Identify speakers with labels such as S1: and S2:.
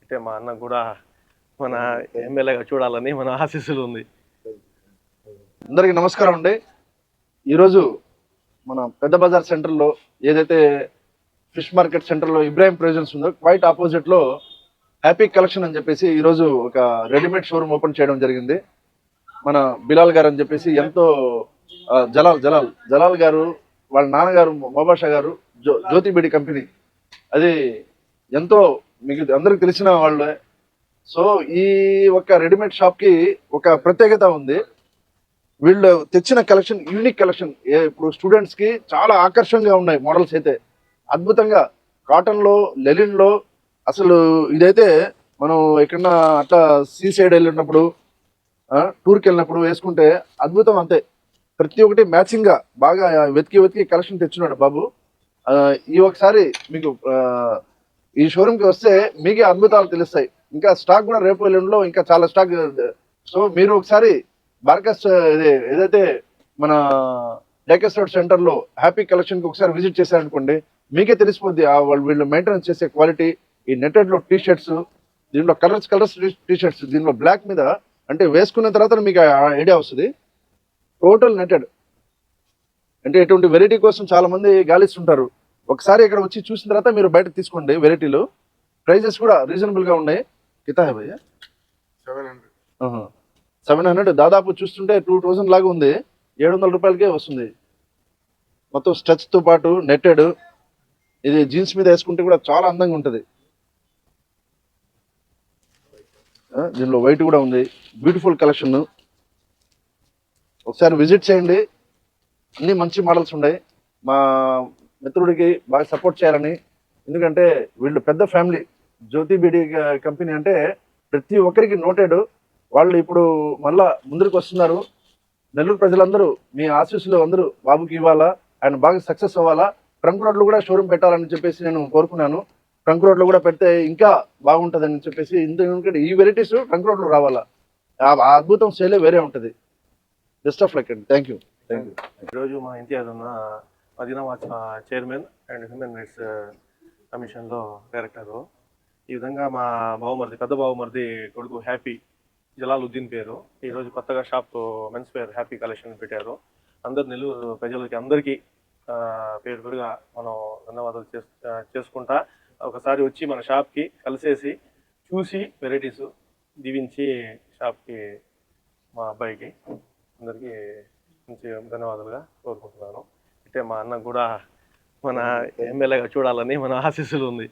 S1: ఇట్టే మా అన్న కూడా మన ఎమ్మెల్యేగా చూడాలని మన ఆశీస్సులు ఉంది.
S2: అందరికీ నమస్కారం అండి. ఈరోజు మన పెద్ద బజార్ సెంటర్లో ఏదైతే ఫిష్ మార్కెట్ సెంటర్లో ఇబ్రాహిం ప్రొవిజన్స్ ఉందో క్వైట్ ఆపోజిట్ లో హ్యాపీ కలెక్షన్ అని చెప్పేసి ఈరోజు ఒక రెడీమేడ్ షోరూమ్ ఓపెన్ చేయడం జరిగింది. మన బిలాల్ గారు అని చెప్పేసి ఎంతో జలాల్ గారు వాళ్ళ నాన్నగారు మొబాషా గారు జ్యోతి బీడి కంపెనీ, అది ఎంతో మీకు అందరికి తెలిసిన వాళ్ళే. సో ఈ ఒక రెడీమేడ్ షాప్ కి ఒక ప్రత్యేకత ఉంది. వీళ్ళు తెచ్చిన కలెక్షన్ యూనిక్ కలెక్షన్, ఇప్పుడు స్టూడెంట్స్ కి చాలా ఆకర్షణగా ఉన్నాయి. మోడల్స్ అయితే అద్భుతంగా కాటన్ లో, లెలిన్ లో, అసలు ఇదైతే మనం ఎక్కడన్నా అట్లా సీ సైడ్ వెళ్ళినప్పుడు టూర్కి వెళ్ళినప్పుడు వేసుకుంటే అద్భుతం. అంతే, ప్రతి ఒక్కటి మ్యాచింగ్ గా బాగా వెతికి కలెక్షన్ తెచ్చున్నాడు బాబు. ఈ ఒకసారి మీకు ఈ షోరూమ్ కి వస్తే మీకే అద్భుతాలు తెలుస్తాయి. ఇంకా స్టాక్ కూడా రేపు ఎల్లుండిలో ఇంకా చాలా స్టాక్. సో మీరు ఒకసారి బార్కస్ ఏదైతే మన డేకస్ రోడ్ సెంటర్ లో హ్యాపీ కలెక్షన్ కి ఒకసారి విజిట్ చేశారనుకోండి, మీకే తెలిసిపోద్ది వీళ్ళు మెయింటెనెన్స్ చేసే క్వాలిటీ. ఈ నెట్టెడ్ లో టీ షర్ట్స్, దీంట్లో కలర్స్ టీ షర్ట్స్, దీంట్లో బ్లాక్ మీద అంటే వేసుకున్న తర్వాత మీకు ఐడియా వస్తుంది. టోటల్ నెట్టెడ్ అంటే ఇటువంటి వెరైటీ కోసం చాలా మంది గాలిస్తుంటారు. ఒకసారి ఇక్కడ వచ్చి చూసిన తర్వాత మీరు బయట తీసుకోండి. వెరైటీలు ప్రైజెస్ కూడా రీజనబుల్ గా ఉన్నాయి. కితా హై భయ్యా 700, దాదాపు చూస్తుంటే 2000 లాగా ఉంది. 700 రూపాయలకే వస్తుంది. మొత్తం స్ట్రెచ్ తో పాటు నెట్టెడ్. ఇది జీన్స్ మీద వేసుకుంటే కూడా చాలా అందంగా ఉంటుంది. దీనిలో వైట్ కూడా ఉంది. Beautiful collection. ఒకసారి విజిట్ చేయండి. అన్ని మంచి మోడల్స్ ఉన్నాయి. మా మిత్రుడికి బాగా సపోర్ట్ చేయాలని, ఎందుకంటే వీళ్ళు పెద్ద ఫ్యామిలీ. జ్యోతి బీడి కంపెనీ అంటే ప్రతి ఒక్కరికి నోటెడ్. వాళ్ళు ఇప్పుడు మళ్ళా ముందుకు వస్తున్నారు. నెల్లూరు ప్రజలందరూ మీ ఆశీస్సులు అందరూ బాబుకి ఇవ్వాలా, ఆయన బాగా సక్సెస్ అవ్వాలా. ట్రంక్ రోడ్లో కూడా షోరూమ్ పెట్టాలని చెప్పేసి నేను కోరుకున్నాను. ట్రంక్ రోడ్లో కూడా పెడితే ఇంకా బాగుంటుందని చెప్పేసి, ఎందుకంటే ఈ వెరైటీస్ ట్రంక్ రోడ్లో రావాలా, ఆ అద్భుతం సేలే వేరే ఉంటుంది. బెస్ట్ ఆఫ్ లక్ అండి. Thank you.
S1: ఈరోజు మా ఇంతియాజ్ ఉన్న Madinabad chairman and human rights కమిషన్లో డైరెక్టరు. ఈ విధంగా మా పెద్ద బావమరిది కొడుకు హ్యాపీ జలాలుద్దీన్ పేరు ఈరోజు కొత్తగా shop men's wear happy collection పెట్టారు. అందరు నెల్లూరు ప్రజలకి అందరికీ పేరు పేరుగా మనం ధన్యవాదాలు చేసుకుంటా. ఒకసారి వచ్చి మన షాప్కి కలిసేసి చూసి వెరైటీస్ దీవించి షాప్కి మా అబ్బాయికి అందరికీ మంచి ధన్యవాదాలుగా కోరుకుంటున్నాను. అంటే మా అన్న కూడా మన ఎమ్మెల్యేగా చూడాలని మన ఆశీస్సులు ఉంది.